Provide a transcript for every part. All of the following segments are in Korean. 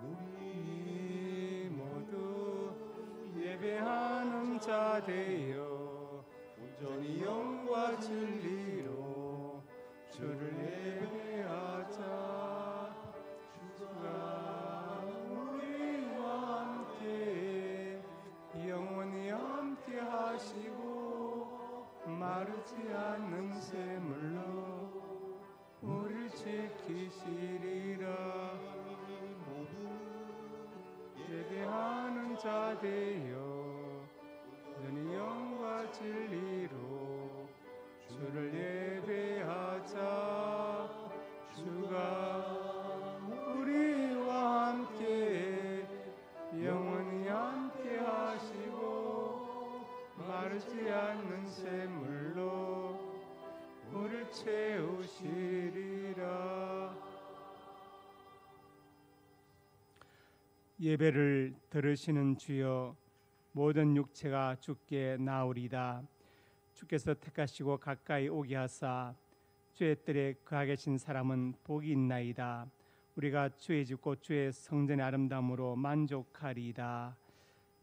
우리 모두 예배하는 자 되어 온전히 영과 진리로 주를 예배하자. 주가 우리와 함께 영원히 함께 하시고 마르지 않는 샘물로 우리를 지키시리라. 예배하는 자 되어 온전히 영과 진리로 주를 예배하자. 주가 우리와 함께 영원히 함께 하시고 마르지 않는 샘물로 우리를 채우시리라. 예배를 들으시는 주여, 모든 육체가 주께 나오리다. 주께서 택하시고 가까이 오게 하사 주의 뜰에 거하 계신 사람은 복이 있나이다. 우리가 주의 집 곧 주의 성전의 아름다움으로 만족하리이다.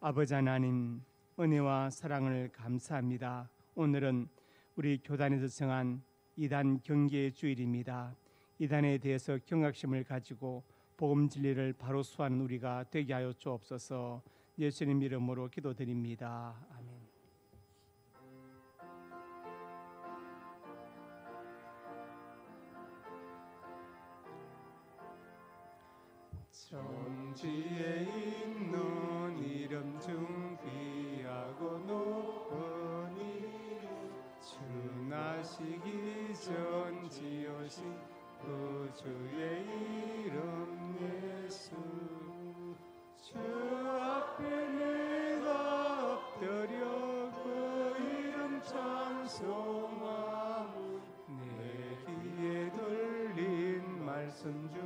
아버지 하나님, 은혜와 사랑을 감사합니다. 오늘은 우리 교단에서 정한 이단 경계의 주일입니다. 이단에 대해서 경각심을 가지고 복음 진리를 바로 수하는 우리가 되게 하여 주옵소서. 예수님 이름으로 기도드립니다. 아멘. 천지에 있는 이름 중 귀하고 높은 이름, 주 나시기 전 지으신 그 주의 이름 예수. 주 앞에 내가 엎드려 그 이름 찬송하며 내 귀에 들린 말씀 중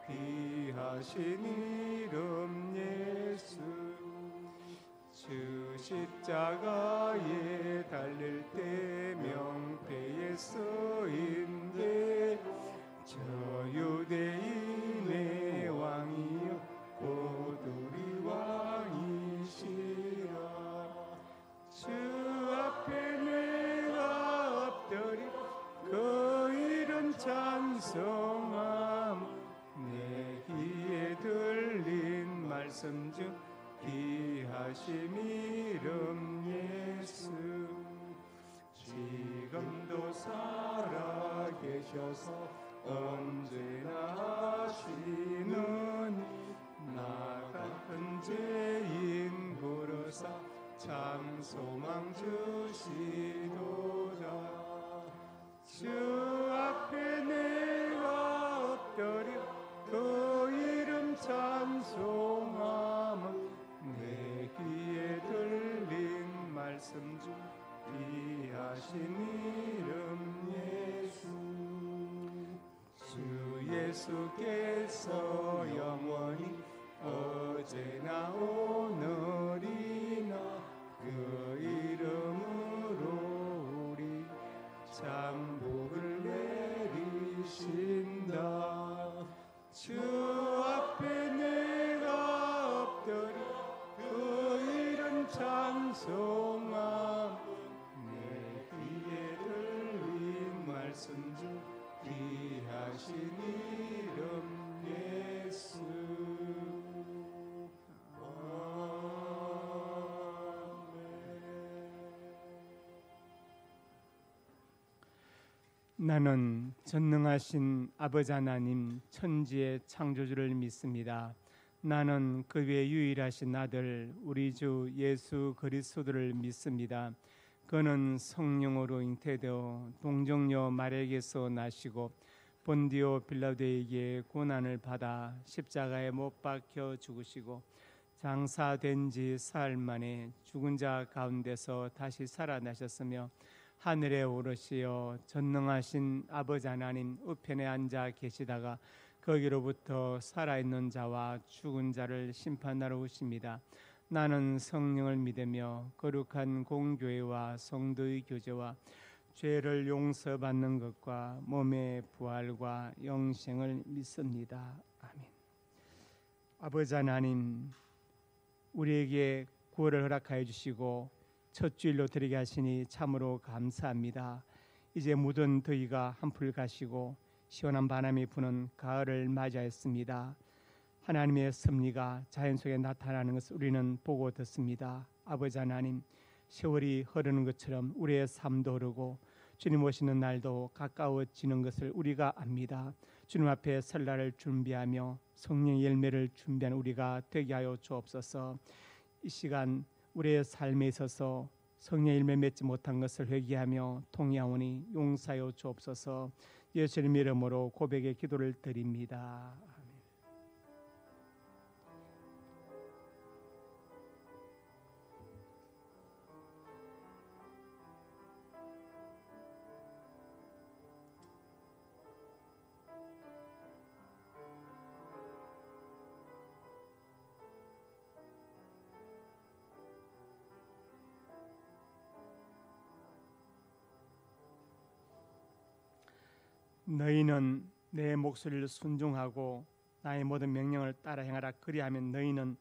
귀하신 이름 예수. 주 십자가에 달릴 때 명패에 쓰인데 저 유대인의 왕이여 곧 우리 왕이시라. 주 앞에 내가 엎드려 그 이름 찬송함 내 귀에 들린 말씀 중 귀하신 이름 예수. 지금도 살아 계셔서 언제나 하시는 나 같은 죄인 부르사 참 소망 주시도다. 주 앞에 내가 엎드려 그 이름 찬송함은 내 귀에 들린 말씀 중 귀하신 이름 예수. 주 예수께서 영원히 어제나 오늘이나 그 이름으로 우리 참 복을 내리신다. 주 앞에 내가 엎드려 그 이름 찬송함 내 귀에 들린 말씀 중 귀하신 이름 예수. 나는 전능하신 아버지 하나님 천지의 창조주를 믿습니다. 나는 그 외 유일하신 아들 우리 주 예수 그리스도를 믿습니다. 그는 성령으로 잉태되어 동정녀 마리아에게서 나시고 본디오 빌라도에게 고난을 받아 십자가에 못 박혀 죽으시고 장사된 지 사흘 만에 죽은 자 가운데서 다시 살아나셨으며 하늘에 오르시어 전능하신 아버지 하나님 우편에 앉아 계시다가 거기로부터 살아있는 자와 죽은 자를 심판하러 오십니다. 나는 성령을 믿으며 거룩한 공교회와 성도의 교제와 죄를 용서받는 것과 몸의 부활과 영생을 믿습니다. 아멘. 아버지 하나님, 우리에게 구원을 허락하여 주시고 첫 주일로 드리게 하시니 참으로 감사합니다. 이제 묻은 더위가 한풀 가시고 시원한 바람이 부는 가을을 맞이하였습니다. 하나님의 섭리가 자연 속에 나타나는 것을 우리는 보고 듣습니다. 아버지 하나님, 세월이 흐르는 것처럼 우리의 삶도 흐르고 주님 오시는 날도 가까워지는 것을 우리가 압니다. 주님 앞에 설날을 준비하며 성령의 열매를 준비하는 우리가 되게 하여 주옵소서. 이 시간 우리의 삶에 있어서 성령의 열매 맺지 못한 것을 회개하며 통회하오니 용서하여 주옵소서. 예수님 이름으로 고백의 기도를 드립니다. 너희는 내 목소리를 순종하고 나의 모든 명령을 따라 행하라. 그리하면 너희는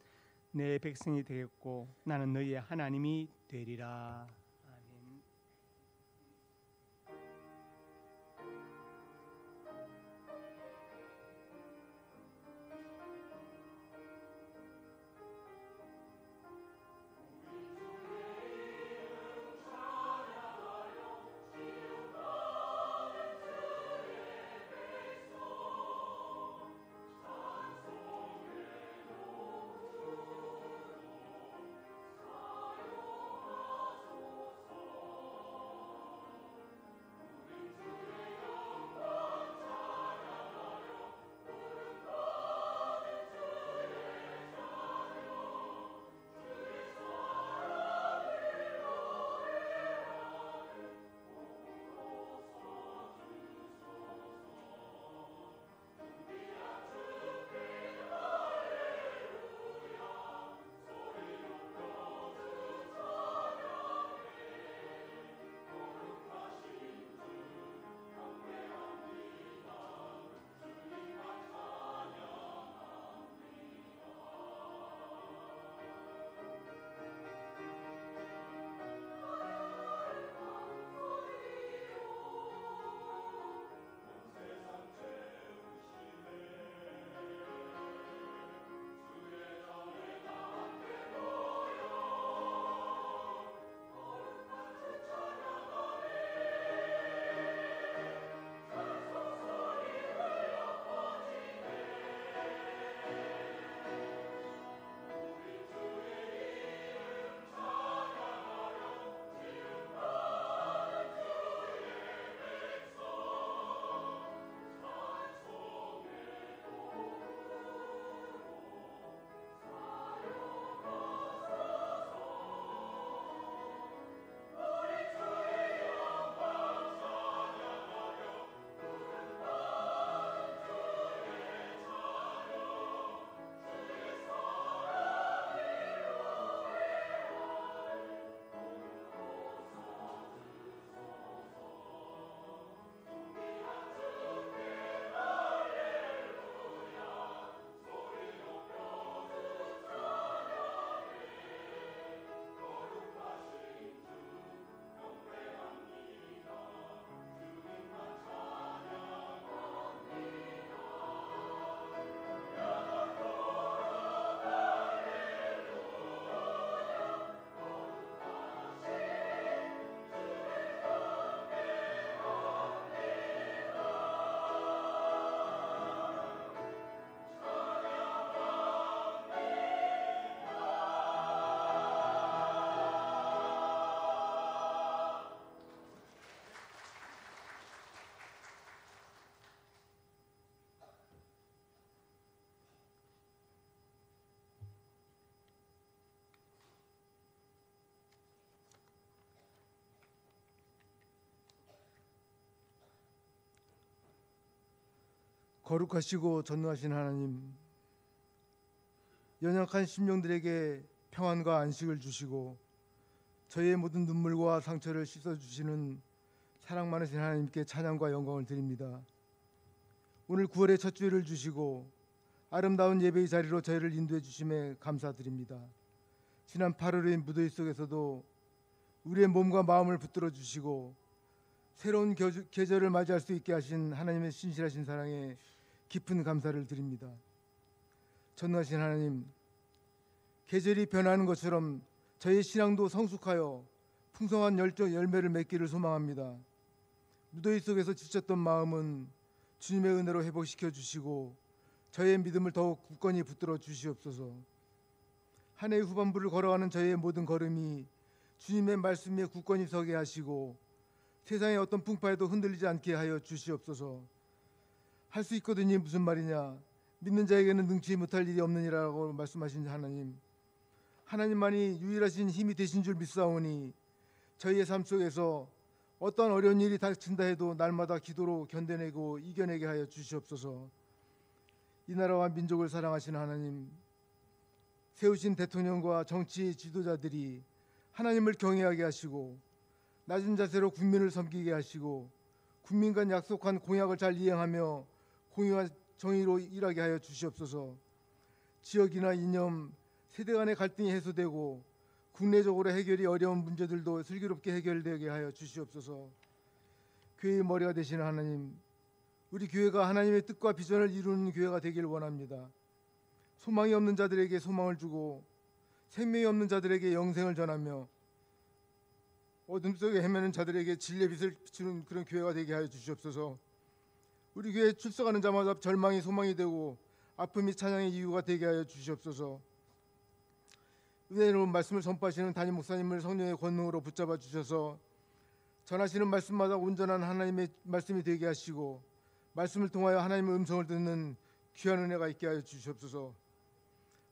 내 백성이 되겠고 나는 너희의 하나님이 되리라. 아멘. 거룩하시고 전능하신 하나님, 연약한 심령들에게 평안과 안식을 주시고 저희의 모든 눈물과 상처를 씻어주시는 사랑 많으신 하나님께 찬양과 영광을 드립니다. 오늘 9월의 첫 주일을 주시고 아름다운 예배의 자리로 저희를 인도해 주심에 감사드립니다. 지난 8월의 무더위 속에서도 우리의 몸과 마음을 붙들어 주시고 새로운 계절을 맞이할 수 있게 하신 하나님의 신실하신 사랑에 깊은 감사를 드립니다. 전능하신 하나님, 계절이 변하는 것처럼 저희 신앙도 성숙하여 풍성한 열매를 맺기를 소망합니다. 무더위 속에서 지쳤던 마음은 주님의 은혜로 회복시켜 주시고 저희의 믿음을 더욱 굳건히 붙들어 주시옵소서. 한 해의 후반부를 걸어가는 저희의 모든 걸음이 주님의 말씀 위에 굳건히 서게 하시고 세상의 어떤 풍파에도 흔들리지 않게 하여 주시옵소서. 할 수 있거든이 무슨 말이냐, 믿는 자에게는 능치 못할 일이 없느니라고 말씀하신 하나님, 하나님만이 유일하신 힘이 되신 줄 믿사오니 저희의 삶 속에서 어떤 어려운 일이 닥친다 해도 날마다 기도로 견뎌내고 이겨내게 하여 주시옵소서. 이 나라와 민족을 사랑하시는 하나님, 세우신 대통령과 정치 지도자들이 하나님을 경외하게 하시고 낮은 자세로 국민을 섬기게 하시고 국민과 약속한 공약을 잘 이행하며 공의와 정의로 일하게 하여 주시옵소서. 지역이나 이념, 세대 간의 갈등이 해소되고 국내적으로 해결이 어려운 문제들도 슬기롭게 해결되게 하여 주시옵소서. 교회의 머리가 되시는 하나님, 우리 교회가 하나님의 뜻과 비전을 이루는 교회가 되길 원합니다. 소망이 없는 자들에게 소망을 주고 생명이 없는 자들에게 영생을 전하며 어둠 속에 헤매는 자들에게 진리의 빛을 비추는 그런 교회가 되게 하여 주시옵소서. 우리 교회에 출석하는 자마다 절망이 소망이 되고 아픔이 찬양의 이유가 되게 하여 주시옵소서. 은혜로운 말씀을 선포하시는 담임 목사님을 성령의 권능으로 붙잡아 주셔서 전하시는 말씀마다 온전한 하나님의 말씀이 되게 하시고 말씀을 통하여 하나님의 음성을 듣는 귀한 은혜가 있게 하여 주시옵소서.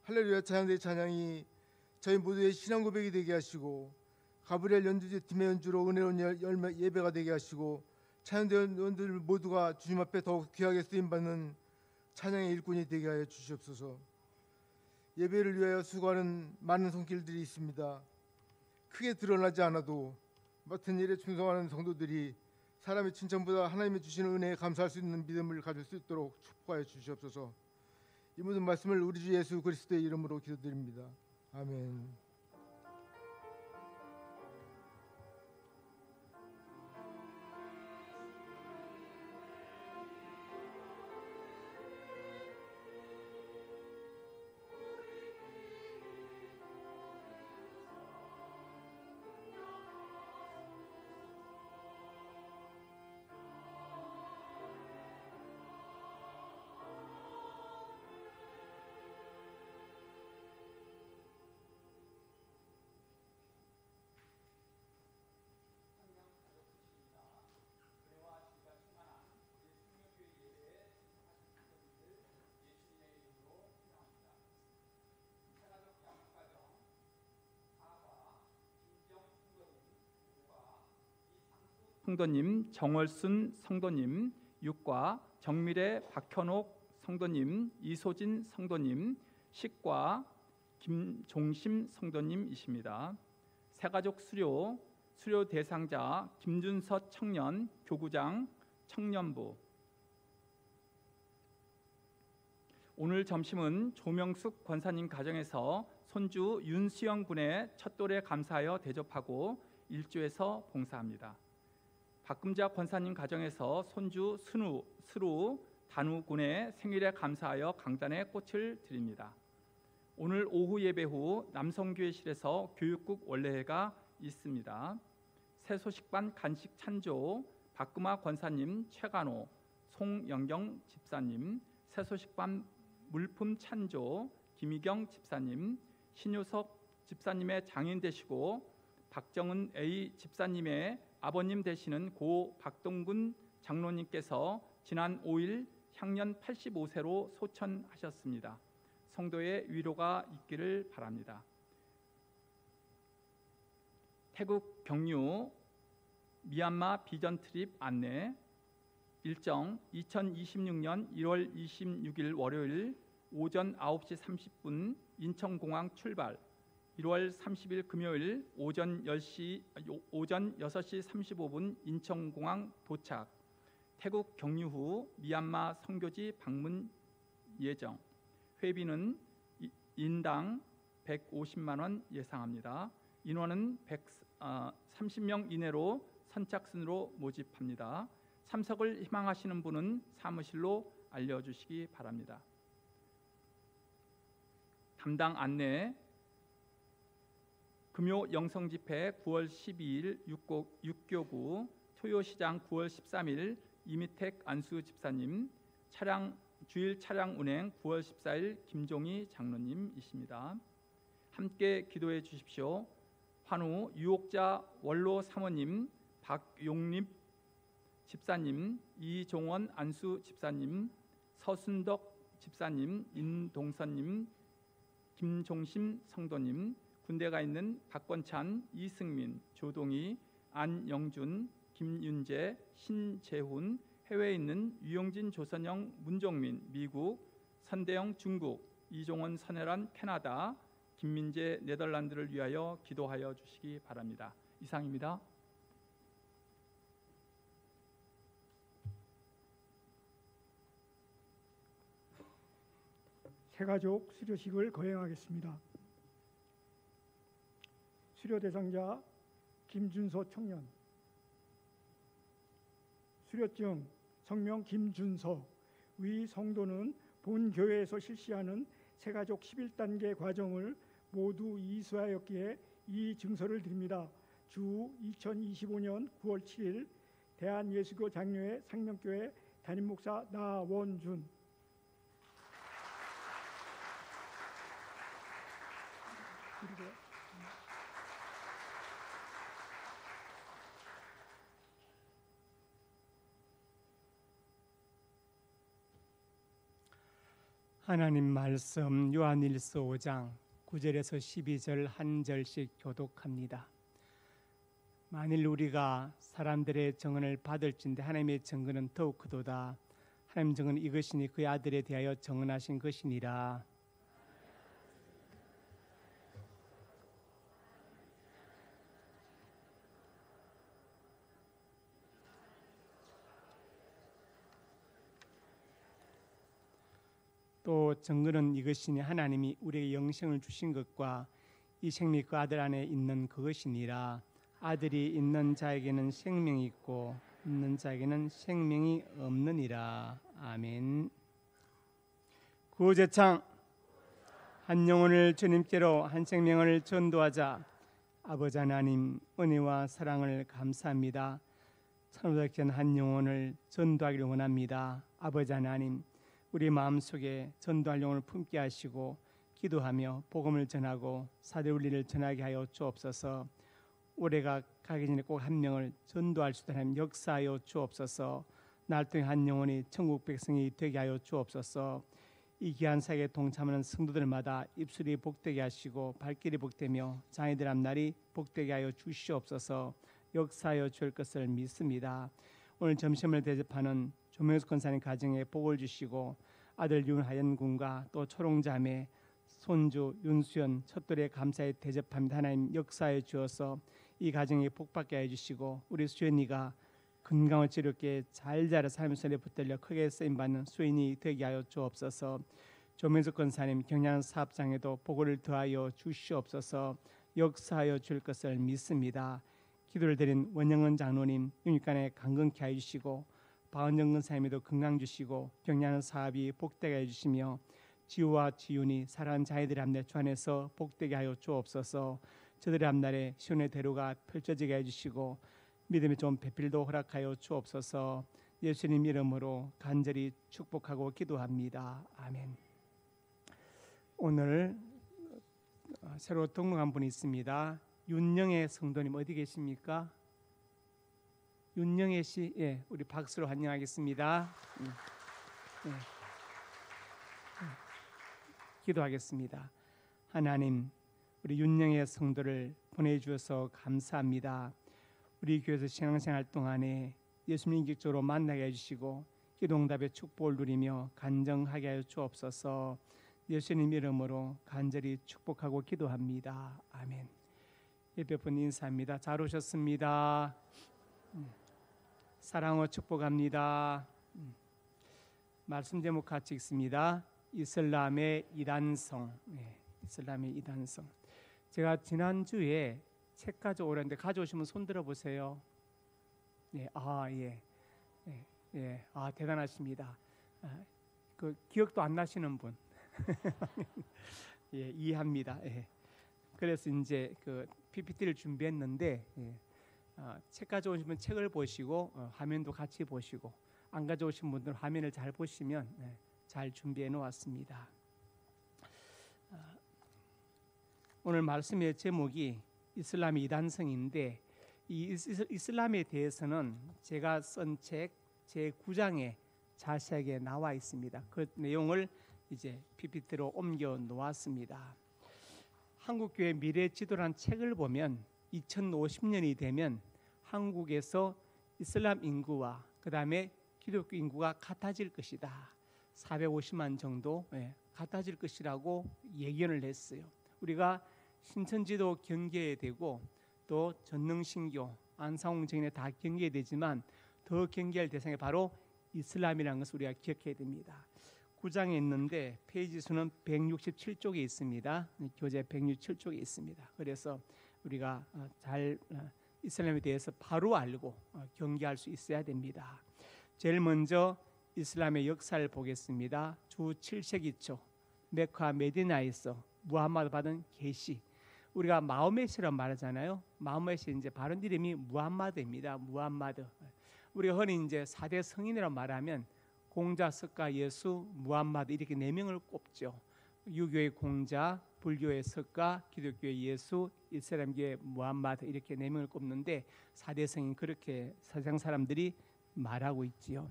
할렐루야 찬양대의 찬양이 저희 모두의 신앙 고백이 되게 하시고 가브리엘 연주제 팀의 연주로 은혜로운 예배가 되게 하시고 찬양대원들 모두가 주님 앞에 더욱 귀하게 쓰임받는 찬양의 일꾼이 되게 하여 주시옵소서. 예배를 위하여 수고하는 많은 손길들이 있습니다. 크게 드러나지 않아도 맡은 일에 충성하는 성도들이 사람의 칭찬보다 하나님의 주시는 은혜에 감사할 수 있는 믿음을 가질 수 있도록 축복하여 주시옵소서. 이 모든 말씀을 우리 주 예수 그리스도의 이름으로 기도드립니다. 아멘. 성도님, 정월순 성도님, 육과 정미래 박현옥 성도님, 이소진 성도님, 식과 김종심 성도님이십니다. 새가족 수료 대상자 김준서 청년 교구장 청년부. 오늘 점심은 조명숙 권사님 가정에서 손주 윤수영 군의 첫돌에 감사하여 대접하고 일주에서 봉사합니다. 박금자 권사님 가정에서 손주 스루 단우 군의 생일에 감사하여 강단에 꽃을 드립니다. 오늘 오후 예배 후 남성교회실에서 교육국 원래회가 있습니다. 새소식반 간식 찬조 박금아 권사님, 최간호, 송영경 집사님, 새소식반 물품 찬조 김희경 집사님, 신효석 집사님의 장인 되시고 박정은 A 집사님의 아버님 되시는 고 박동근 장로님께서 지난 5일 향년 85세로 소천하셨습니다. 성도의 위로가 있기를 바랍니다. 태국 경유 미얀마 비전 트립 안내 일정 2026년 1월 26일 월요일 오전 9시 30분 인천공항 출발, 1월 30일 금요일 오전 6시 35분 인천공항 도착, 태국 경유 후 미얀마 선교지 방문 예정. 회비는 인당 150만 원 예상합니다. 인원은 30명 이내로 선착순으로 모집합니다. 참석을 희망하시는 분은 사무실로 알려주시기 바랍니다. 담당 안내: 금요 영성집회 9월 12일 6교구, 토요시장 9월 13일 이미택 안수 집사님, 주일 차량 운행 9월 14일 김종희 장로님이십니다. 함께 기도해 주십시오. 환우 유옥자 원로 사모님, 박용립 집사님, 이종원 안수 집사님, 서순덕 집사님, 인동선님, 김종심 성도님, 군대가 있는 박권찬, 이승민, 조동희, 안영준, 김윤재, 신재훈, 해외에 있는 유영진, 조선영, 문종민, 미국, 선대영, 중국, 이종원, 선혜란, 캐나다, 김민재, 네덜란드를 위하여 기도하여 주시기 바랍니다. 이상입니다. 새가족 수료식을 거행하겠습니다. 수료 대상자 김준서 청년, 수료증 성명 김준서. 위 성도는 본 교회에서 실시하는 새가족 11단계 과정을 모두 이수하였기에 이 증서를 드립니다. 주 2025년 9월 7일 대한예수교 장로회 상명교회 담임목사 나원준. 하나님 말씀 요한일서 5장 9절에서 12절 한 절씩 교독합니다. 만일 우리가 사람들의 증언을 받을진대 하나님의 증언은 더욱 크도다. 하나님 증언은 이것이니 그의 아들에 대하여 증언하신 것이니라. 또 증거는 이것이니 하나님이 우리에게 영생을 주신 것과 이 생명이 그 아들 안에 있는 그것이니라. 아들이 있는 자에게는 생명이 있고 없는 자에게는 생명이 없느니라. 아멘. 구제창 한 영혼을 주님께로 한 생명을 전도하자. 아버지 하나님 은혜와 사랑을 감사합니다. 참으로 한 영혼을 전도하기를 원합니다. 아버지 하나님 우리 마음속에 전도할 영혼을 품게 하시고 기도하며 복음을 전하고 사대 원리를 전하게 하여 주옵소서. 올해가 가기 전에 꼭 한 명을 전도할 수 있는 역사하여 주옵소서. 날 통해 한 영혼이 천국 백성이 되게 하여 주옵소서. 이 귀한 사역에 동참하는 성도들마다 입술이 복되게 하시고 발길이 복되며 장애들 앞날이 복되게 하여 주시옵소서. 역사하여 줄 것을 믿습니다. 오늘 점심을 대접하는 조명수 권사님 가정에 복을 주시고 아들 윤하연 군과 또 초롱자매 손주 윤수연 첫돌에 감사히 대접합니다. 하나님 역사해 주어서 이 가정에 복받게 해주시고 우리 수연이가 건강을 지롭게 잘 자라 살면서 붙들려 크게 쓰임받는 수인이 되게 하여 주옵소서. 조명수 권사님 경량 사업장에도 복을 더하여 주시옵소서. 역사하여 줄 것을 믿습니다. 기도를 드린 원영은 장로님 윤육간에 강건케 해주시고 박은정 권사님에도 건강 주시고 경량한 사업이 복되게 해주시며 지우와 지윤이 사랑하는 자녀들의 앞날 주 안에서 복되게 하여 주옵소서. 저들의 앞날에 시온의 대로가 펼쳐지게 해주시고 믿음의 좋은 배필도 허락하여 주옵소서. 예수님 이름으로 간절히 축복하고 기도합니다. 아멘. 오늘 새로 등록한 분이 있습니다. 윤영애 성도님 어디 계십니까? 윤영애 씨, 예, 우리 박수로 환영하겠습니다. 예. 기도하겠습니다. 하나님, 우리 윤영애 성도를 보내주셔서 감사합니다. 우리 교회에서 신앙생활 동안에 예수님 인격적으로 만나게 해주시고 기도응답의 축복을 누리며 간증하게 하여 주옵소서. 예수님 이름으로 간절히 축복하고 기도합니다. 아멘. 예배분 인사합니다. 잘 오셨습니다. 사랑으로 축복합니다. 말씀 제목 같이 읽습니다. 이슬람의 이단성. 이슬람의 이단성. 제가 지난주에 책 가져오려는데 가져오시면 손 들어보세요. 대단하십니다. 그 기억도 안 나시는 분. 이해합니다. 그래서 이제 그 PPT를 준비했는데 책 가져오시면 책을 보시고 화면도 같이 보시고, 안 가져오신 분들 화면을 잘 보시면 잘 준비해 놓았습니다. 오늘 말씀의 제목이 이슬람의 이단성인데, 이 이슬람에 대해서는 제가 쓴 책 제9장에 자세하게 나와 있습니다. 그 내용을 이제 PPT로 옮겨 놓았습니다. 한국교회 미래 지도라는 책을 보면 2050년이 되면 한국에서 이슬람 인구와 그 다음에 기독교 인구가 같아질 것이다. 450만 정도 같아질 것이라고 예견을 했어요. 우리가 신천지도 경계해야 되고 또 전능신교, 안상홍 증인에 다 경계해야 되지만 더 경계할 대상이 바로 이슬람이라는 것을 우리가 기억해야 됩니다. 9장에 있는데 페이지 수는 167쪽에 있습니다. 교재 167쪽에 있습니다. 그래서 우리가 잘 이슬람에 대해서 바로 알고 경계할 수 있어야 됩니다. 제일 먼저 이슬람의 역사를 보겠습니다. 주 7세기 초 메카 메디나에서 무함마드 받은 계시, 우리가 마호메시라고 말하잖아요. 마호메시 이제 바른 이름이 무함마드입니다. 무함마드. 우리가 흔히 이제 4대 성인이라고 말하면 공자, 석가, 예수, 무함마드 이렇게 4명을 꼽죠. 유교의 공자, 불교의 석가, 기독교의 예수, 이슬람교의 무함마드 이렇게 4명을 꼽는데 4대 성인 그렇게 세상 사람들이 말하고 있지요.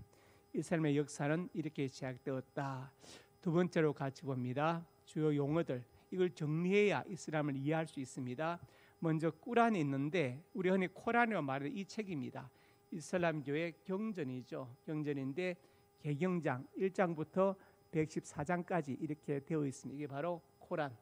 이슬람의 역사는 이렇게 시작되었다. 두 번째로 같이 봅니다. 주요 용어들, 이걸 정리해야 이슬람을 이해할 수 있습니다. 먼저 꾸란이 있는데 우리 흔히 코란이라고 말하는 이 책입니다. 이슬람교의 경전이죠. 경전인데 개경장 1장부터 114장까지 이렇게 되어 있습니다. 이게 바로 코란.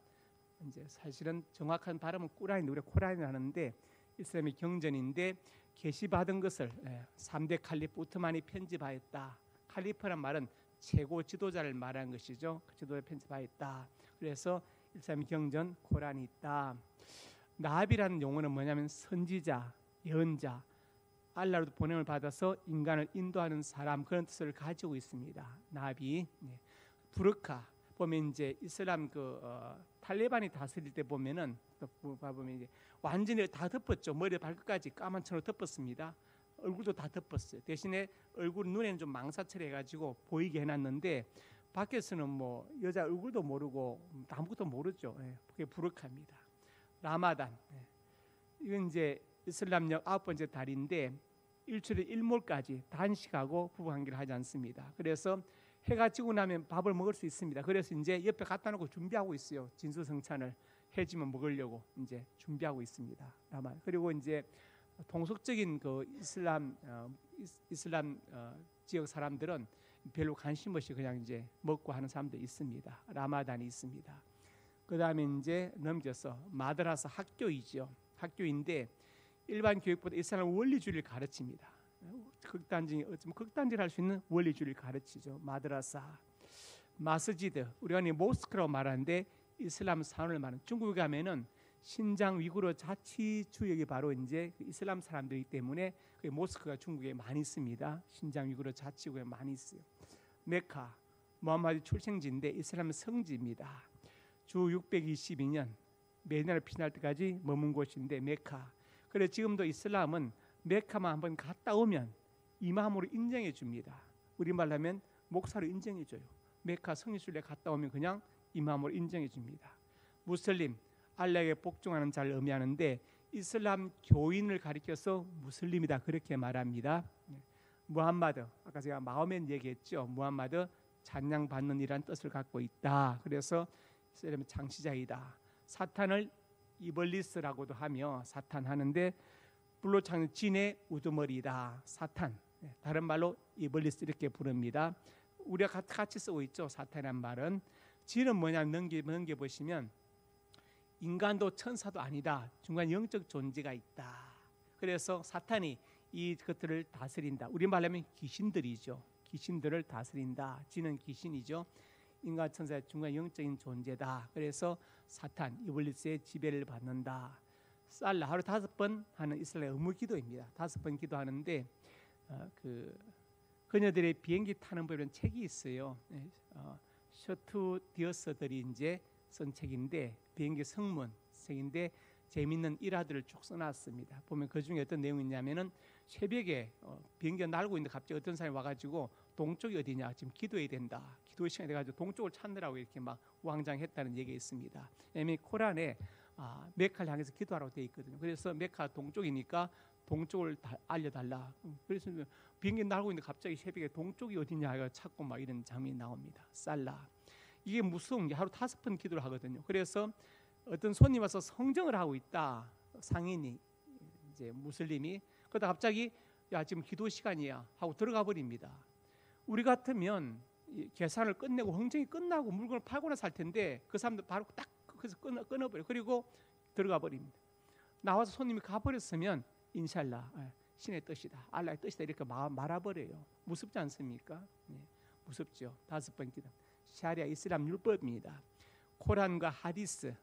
이제 사실은 정확한 발음은 꾸란인데 우리가 코란이 하는데 이슬람의 경전인데 계시받은 것을 3대 칼리프 우트만이 편집하였다. 칼리프란 말은 최고 지도자를 말하는 것이죠. 그 지도자를 편집하였다. 그래서 이슬람 경전 코란이 있다. 나비라는 용어는 뭐냐면 선지자, 예언자, 알라로부터 보냄을 받아서 인간을 인도하는 사람, 그런 뜻을 가지고 있습니다. 나비. 부르카 보면 이제 이슬람 탈레반이 다스릴 때 보면은 이제 완전히 다 덮었죠. 머리 발끝까지 까만 천으로 덮었습니다. 얼굴도 다 덮었어요. 대신에 얼굴 눈에는 좀 망사처리 해가지고 보이게 해놨는데 밖에서는 뭐 여자 얼굴도 모르고 아무것도 모르죠. 그게 부르카입니다. 라마단. 이건 이제 이슬람력 9번째 달인데 일주일에 일몰까지 단식하고 부부관계를 하지 않습니다. 그래서 해가 지고 나면 밥을 먹을 수 있습니다. 그래서 이제 옆에 갖다 놓고 준비하고 있어요. 진수성찬을 해지면 먹으려고 이제 준비하고 있습니다. 라마단. 그리고 이제 동속적인 그 이슬람 지역 사람들은 별로 관심 없이 그냥 이제 먹고 하는 사람도 있습니다. 라마단이 있습니다. 그 다음에 이제 넘겨서 마드라사 학교이죠. 학교인데 일반 교육보다 이슬람 원리주의를 가르칩니다. 극단적일 할 수 있는 원리주의를 가르치죠. 마드라사, 마스지드, 우리가 모스크라고 말하는데 이슬람 산을 말하는, 중국에 가면은 신장 위구르 자치구역이 바로 이제 이슬람 사람들이기 때문에 그 모스크가 중국에 많이 있습니다. 신장 위구르 자치구역에 많이 있어요. 메카, 무함마드 출생지인데 이슬람 성지입니다. 주 622년 메디나를 피난할 때까지 머문 곳인데 메카. 그래 지금도 이슬람은 메카만 한번 갔다 오면 이마음으로 인정해 줍니다. 우리말로 하면 목사로 인정해 줘요. 메카 성지순례 갔다 오면 그냥 이마음으로 인정해 줍니다. 무슬림, 알라에게 복종하는 자를 의미하는데 이슬람 교인을 가리켜서 무슬림이다 그렇게 말합니다. 무함마드, 아까 제가 마호멧 얘기했죠. 무함마드 찬양 받는 이란 뜻을 갖고 있다. 그래서 이슬람의 창시자이다. 사탄을 이블리스라고도 하며 사탄 하는데 불로창 진의 우두머리다. 사탄, 다른 말로 이블리스 이렇게 부릅니다. 우리가 같이 쓰고 있죠. 사탄이란 말은. 진은 뭐냐면 넘겨보시면 인간도 천사도 아니다. 중간 영적 존재가 있다. 그래서 사탄이 이 것들을 다스린다. 우리말로 하면 귀신들이죠. 귀신들을 다스린다. 진은 귀신이죠. 인간 천사의 중간 영적인 존재다. 그래서 사탄 이블리스의 지배를 받는다. 살라 하루 5번 하는 이스라엘 의무 기도입니다. 5번 기도하는데 그녀들의 비행기 타는 법이라는 책이 있어요. 셔투디어스들이 이제 쓴 책인데 비행기 성문 책인데 재미있는 일화들을 쭉 써놨습니다. 보면 그 중에 어떤 내용이 있냐면은 새벽에 비행기가 날고 있는데 갑자기 어떤 사람이 와가지고 동쪽이 어디냐 지금 기도해야 된다. 기도 시간이 돼가지고 동쪽을 찾느라고 이렇게 막 우왕좌왕했다는 얘기가 있습니다. 이미 코란에 메카를 향해서 기도하라고 되어 있거든요. 그래서 메카 동쪽이니까 동쪽을 알려달라. 그래서 비행기 날고 있는데 갑자기 새벽에 동쪽이 어디냐 해서 찾고 막 이런 장면이 나옵니다. 살라. 이게 무서운 게 하루 5번 기도를 하거든요. 그래서 어떤 손님 와서 성정을 하고 있다. 상인이 이제 무슬림이 그러다 갑자기 야 지금 기도 시간이야 하고 들어가 버립니다. 우리 같으면 계산을 끝내고 흥정이 끝나고 물건을 팔고 나서 할 텐데 그 사람들 바로 딱 그래서 끊어버려. 그리고 들어가 버립니다. 나와서 손님이 가버렸으면 인샬라 신의 뜻이다, 알라의 뜻이다 이렇게 말아버려요. 무섭지 않습니까? 네, 무섭죠. 5번 기도. 샤리아 이슬람 율법입니다. 코란과 하디스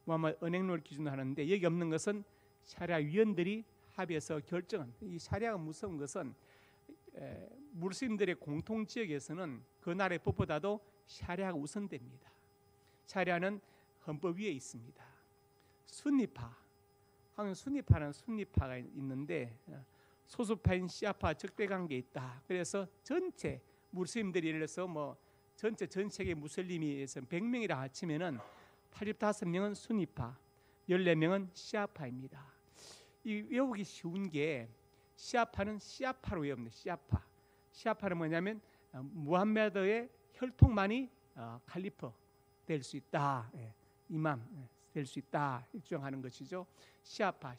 무함마드 은행론을 기준으로 하는데 여기 없는 것은 샤리아 위원들이 합의해서 결정한. 이 샤리아가 무서운 것은 무슬림들의 공통 지역에서는 그 나라의 법보다도 샤리아가 우선됩니다. 샤리아는 헌법 위에 있습니다. 순니파, 한국 순니파는 순니파가 있는데 소수파인 시아파 적대 관계에 있다. 그래서 전체 무슬림들이 예를 들어서 뭐 전 세계 무슬림이 100명이라 치면은 85명은 순니파, 14명은 시아파입니다. 이 외우기 쉬운 게 시아파는 시아파로 외웁니다. 시아파는 뭐냐면 무함마드의 혈통만이 칼리퍼 될 수 있다, 이맘 될 수 있다 주장하는 것이죠. 시아파.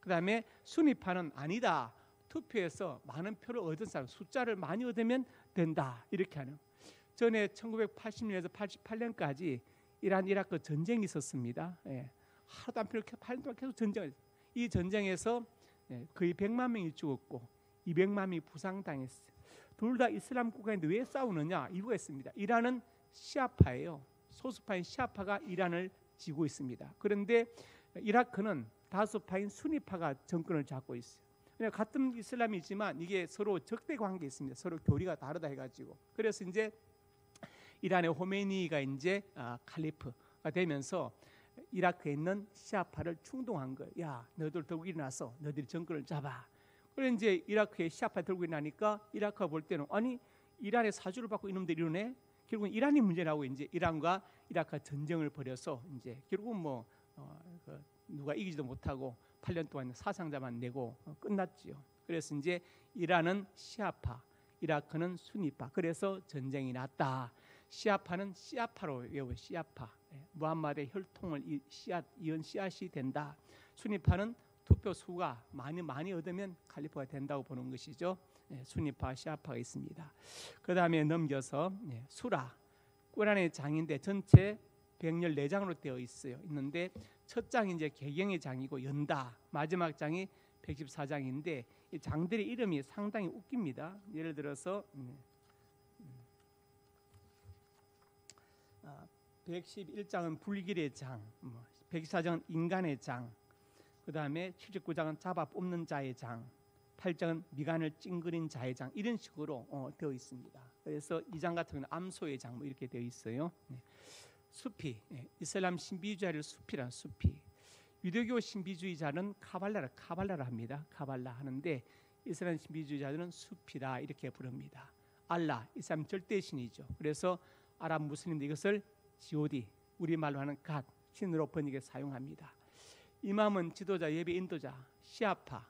그 다음에 순니파는 아니다. 투표해서 많은 표를 얻은 사람, 숫자를 많이 얻으면 된다 이렇게 하는. 전에 1980년에서 88년까지 이란 이라크 전쟁이 있었습니다. 하루도 안 피고 8년 동안 계속 전쟁을. 이 전쟁에서 거의 100만 명이 죽었고 200만 명이 부상당했어요. 둘 다 이슬람 국가인데 왜 싸우느냐? 이유가 있습니다. 이란은 시아파예요. 소수파인 시아파가 이란을 지고 있습니다. 그런데 이라크는 다수파인 수니파가 정권을 잡고 있어요. 같은 이슬람이지만 이게 서로 적대 관계에 있습니다. 서로 교리가 다르다 해가지고. 그래서 이제 이란의 호메니가 이제 칼리프가 되면서 이라크에 있는 시아파를 충동한 거예요. 야, 너희들 들고 일어나서 너희들이 정권을 잡아. 그래 이제 이라크에 시아파 들고 일어나니까 이라크가 볼 때는 아니 이란의 사주를 받고 이놈들이 이러네. 결국은 이란이 문제라고 이제 이란과 이라크가 전쟁을 벌여서 이제 결국은 뭐 누가 이기지도 못하고 8년 동안 사상자만 내고 끝났지요. 그래서 이제 이란은 시아파, 이라크는 수니파. 그래서 전쟁이 났다. 시아파는 시아파로 외워요. 시아파. 무함마드의 혈통을 이은 씨앗이 된다. 수니파는 투표 수가 많이 얻으면 칼리파가 된다고 보는 것이죠. 수니파, 시아파가 있습니다. 그 다음에 넘겨서 수라, 꾸란의 장인데 전체 114장으로 되어 있는데 첫 장이 이제 개경의 장이고 연다, 마지막 장이 114장인데 이 장들의 이름이 상당히 웃깁니다. 예를 들어서 111장은 불길의 장, 114장은 인간의 장, 그 다음에 79장은 잡아 뽑는 자의 장, 8장은 미간을 찡그린 자의 장, 이런 식으로 되어 있습니다. 그래서 2장 같은 경우는 암소의 장 뭐 이렇게 되어 있어요. 수피, 이슬람 신비주의자를 수피란 수피. 유대교 신비주의자는 카발라를 합니다. 카발라 하는데 이슬람 신비주의자들은 수피라 이렇게 부릅니다. 알라, 이슬람 절대신이죠. 그래서 아랍 무슬림들 이것을 GOD, 우리말로 하는 갓, 신으로 번역해 사용합니다. 이맘은 지도자, 예배 인도자, 시아파,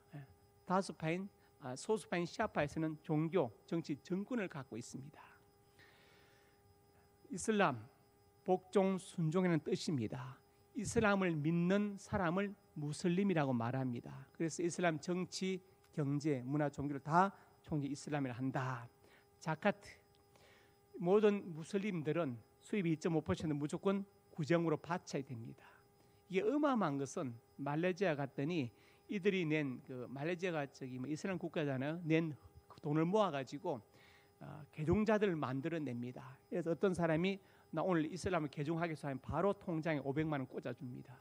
다수파인 소수파인 시아파에서는 종교, 정치, 정권을 갖고 있습니다. 이슬람, 복종, 순종이라는 뜻입니다. 이슬람을 믿는 사람을 무슬림이라고 말합니다. 그래서 이슬람 정치, 경제, 문화, 종교를 다 총지 이슬람이라 한다. 자카트, 모든 무슬림들은 수입이 2.5% 무조건 구정으로 바쳐야 됩니다. 이게 어마어마한 것은 말레이시아 갔더니 이들이 낸 말레이시아가 이슬람 국가잖아요. 낸 돈을 모아가지고 개종자들을 만들어냅니다. 그래서 어떤 사람이 나 오늘 이슬람을 개종하겠어 하면 바로 통장에 500만 원 꽂아줍니다.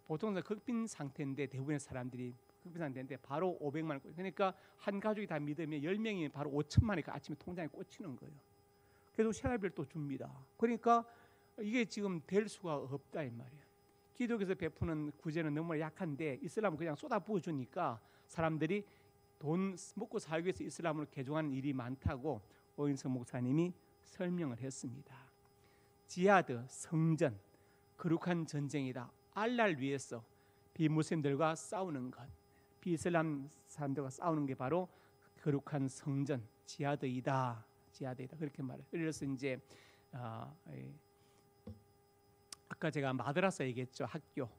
보통은 극빈 상태인데 대부분의 사람들이 극빈 상태인데 바로 500만 원 꽂아. 그러니까 한 가족이 다 믿으면 10명이면 바로 5천만 원이 그 아침에 통장에 꽂히는 거예요. 그래서 생활비를 또 줍니다. 그러니까 이게 지금 될 수가 없다 이 말이에요. 기독에서 베푸는 구제는 너무 약한데 이슬람은 그냥 쏟아부어 주니까 사람들이 돈 먹고 살기 위해서 이슬람을 개종하는 일이 많다고 오인석 목사님이 설명을 했습니다. 지하드, 성전, 거룩한 전쟁이다. 알라를 위해서 비무슬림들과 싸우는 것, 비이슬람 사람들과 싸우는 게 바로 거룩한 성전, 지하드이다. 지하드이다. 그렇게 말해요. 그래서 이제 아까 제가 마드라사 얘기했죠. 학교,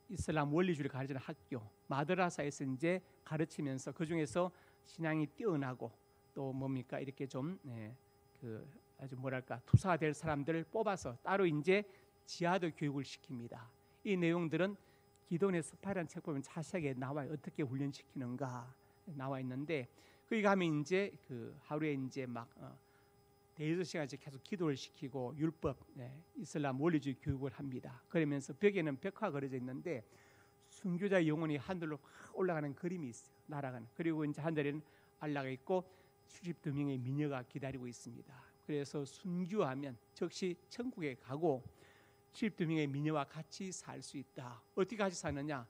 이슬람 원리주의를 가르치는 학교, 마드라사에서 이제 가르치면서 그 중에서 신앙이 뛰어나고 또 뭡니까 이렇게 좀 그 아주 뭐랄까 투사될 사람들을 뽑아서 따로 이제 지하드 교육을 시킵니다. 이 내용들은 기도원의 스파이라는 책 보면 자세하게 나와요. 어떻게 훈련시키는가 나와 있는데 거기 가면 이제 그 하루에 이제 막 대여섯 시간째 계속 기도를 시키고 율법, 이슬람 원리주의 교육을 합니다. 그러면서 벽에는 벽화가 그려져 있는데 순교자 영혼이 하늘로 확 올라가는 그림이 있어요. 날아가는. 그리고 이제 하늘에는 알라가 있고 72명의 미녀가 기다리고 있습니다. 그래서 순교하면 즉시 천국에 가고 72명의 미녀와 같이 살 수 있다. 어떻게 같이 사느냐?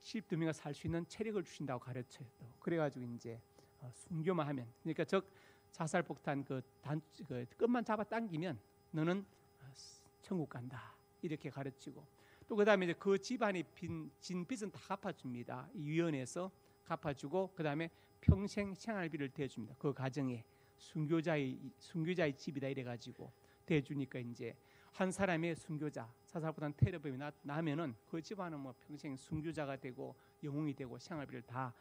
72명이 살 수 있는 체력을 주신다고 가르쳐요. 그래가지고 이제 순교만 하면, 그러니까 즉 자살폭탄 그 끝만 잡아 당기면 너는 천국 간다 이렇게 가르치고 또 그다음에 이제 그 집안이 진 빚은 다 갚아줍니다. 이 위원회에서 갚아주고 그다음에 평생 생활비를 대줍니다. 그 가정에 순교자의 집이다 이래가지고 대주니까 이제 한 사람의 순교자 자살폭탄 테러범이 나면은 그 집안은 뭐 평생 순교자가 되고 영웅이 되고 생활비를 다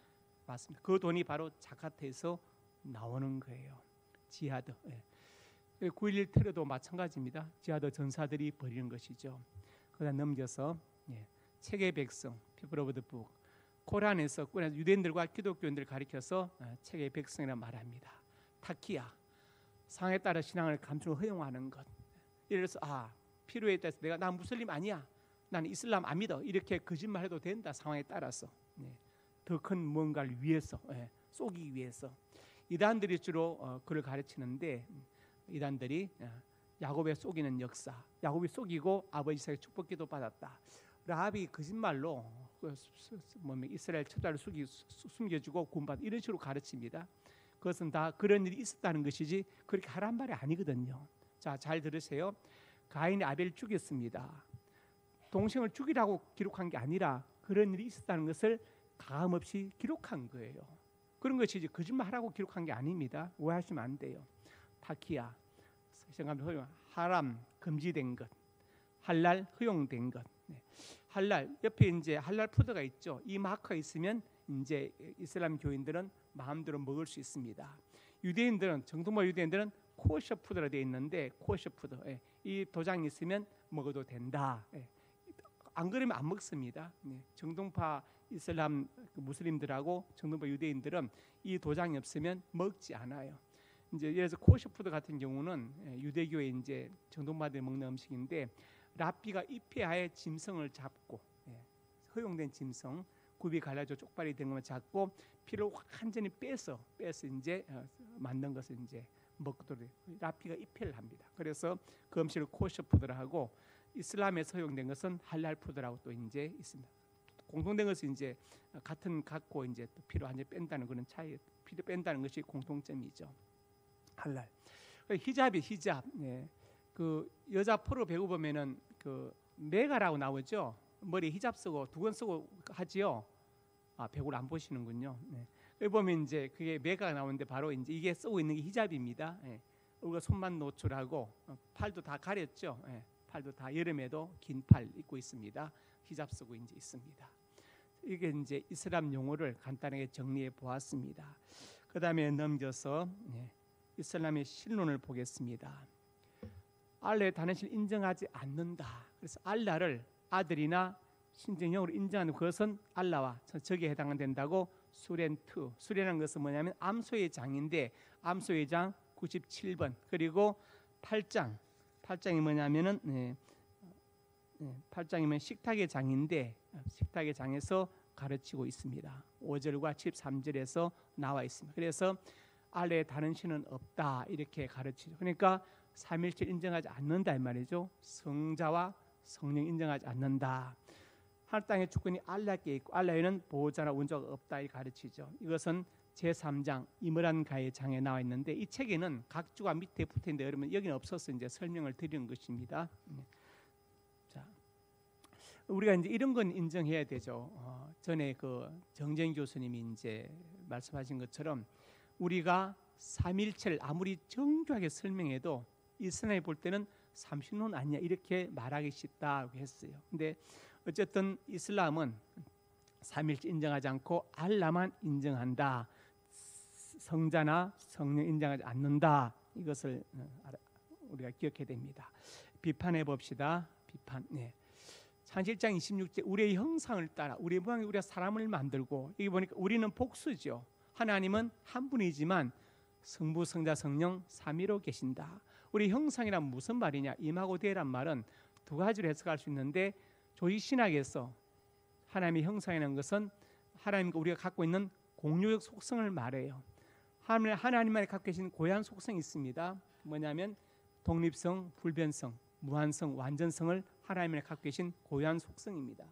받습니다. 그 돈이 바로 자카트에서 나오는 거예요. 지하드. 9.11 테러도 마찬가지입니다. 지하드 전사들이 벌이는 것이죠. 그다음 넘겨서 책의 백성, People of the Book. 코란에서 유대인들과 기독교인들을 가리켜서 책의 백성이라 말합니다. 타키야, 상황에 따라 신앙을 감추고 허용하는 것. 예를 들어서 필요에 따라서 나 무슬림 아니야, 나는 이슬람 안 믿어 이렇게 거짓말해도 된다. 상황에 따라서 더 큰 뭔가를 위해서 쏘기 위해서 이단들이 주로 그를 가르치는데 이단들이 야곱의 속이는 역사, 야곱이 속이고 아버지 이삭의 축복기도 받았다. 라합이 거짓말로 이스라엘 첩자를 숨겨주고 구원받 이런 식으로 가르칩니다. 그것은 다 그런 일이 있었다는 것이지 그렇게 하란 말이 아니거든요. 자, 잘 들으세요. 가인이 아벨을 죽였습니다. 동생을 죽이라고 기록한 게 아니라 그런 일이 있었다는 것을 가감 없이 기록한 거예요. 그런 것이지 거짓말하라고 기록한 게 아닙니다. 오해하시면 안 돼요. 타키야, 하람 금지된 것, 할랄 허용된 것. 할랄 옆에 이제 할랄 푸드가 있죠. 이 마크가 있으면 이제 이슬람 교인들은 마음대로 먹을 수 있습니다. 유대인들은 정통파 유대인들은 코셔 푸드라 되어 있는데 코셔 푸드 이 도장이 있으면 먹어도 된다. 안 그러면 안 먹습니다. 정통파 이슬람 무슬림들하고 정통파 유대인들은 이 도장이 없으면 먹지 않아요. 이제 예를 들어서 코셔 푸드 같은 경우는 유대교의 이제 정통파들이 먹는 음식인데 랍비가 잎에하에 짐승을 잡고 허용된 짐승 굽이 갈라져 쪽발이 된 것만 잡고 피를 완전히 빼서 이제 만든 것을 이제 먹도록 랍비가 입회를 합니다. 그래서 그 음식을 코셔 푸드라 하고 이슬람에서 허용된 것은 할랄 푸드라고 또 이제 있습니다. 공통된 것은 이제 같은 갖고 이제 또 피를 완전히 뺀다는 그런 차이, 피를 뺀다는 것이 공통점이죠. 할랄. 히잡이 히잡. 그 여자 포로 배우 보면은 그 메가라고 나오죠. 머리 히잡 쓰고 두건 쓰고 하지요. 배우를 안 보시는군요. 여기 보면 이제 그게 메가가 나오는데 바로 이제 이게 쓰고 있는 게 히잡입니다. 우리가 손만 노출하고 팔도 다 가렸죠. 팔도 다 여름에도 긴 팔 입고 있습니다. 히잡 쓰고 이제 있습니다. 이게 이제 이슬람 용어를 간단하게 정리해 보았습니다. 그다음에 넘겨서 이슬람의 신론을 보겠습니다. 알라의 단연신을 인정하지 않는다. 그래서 알라를 아들이나 신정형으로 인정하는 그것은 알라와 적에 해당된다고 수레라는 것은 뭐냐면 암소의 장인데 암소의 장 97번 그리고 8장이 뭐냐면은 8장이면 식탁의 장인데 식탁의 장에서 가르치고 있습니다. 5절과 13절에서 나와 있습니다. 그래서 알레에 다른 신은 없다 이렇게 가르치죠. 그러니까 삼일체 인정하지 않는다 이 말이죠. 성자와 성령 인정하지 않는다. 하늘 땅의 주권이 알라께 있고 알라에는 보호자나 운자가 없다 이 가르치죠. 이것은 제3장 이므란가의 장에 나와 있는데 이 책에는 각 주가 밑에 붙어 있는데 여러분 여기는 없어서 이제 설명을 드리는 것입니다. 자, 우리가 이제 이런 건 인정해야 되죠. 전에 그 정재인 교수님이 이제 말씀하신 것처럼 우리가 삼일체를 아무리 정교하게 설명해도 이스라엘이 볼 때는 삼신론 아니냐 이렇게 말하기 쉽다고 했어요. 근데 어쨌든 이슬람은 삼일체 인정하지 않고 알라만 인정한다. 성자나 성령 인정하지 않는다. 이것을 우리가 기억해야 됩니다. 비판해 봅시다. 비판. 네. 창세기 1장 26절 우리의 형상을 따라 우리의 모양이 우리가 사람을 만들고 여기 보니까 우리는 복수죠. 하나님은 한 분이지만 성부, 성자, 성령 삼위로 계신다. 우리 형상이란 무슨 말이냐? 임하고 되란 말은 두 가지로 해석할 수 있는데 조직 신학에서 하나님의 형상이라는 것은 하나님과 우리가 갖고 있는 공유적 속성을 말해요. 하나님만이 갖고 계신 고유한 속성이 있습니다. 뭐냐면 독립성, 불변성, 무한성, 완전성을 하나님이 갖고 계신 고유한 속성입니다.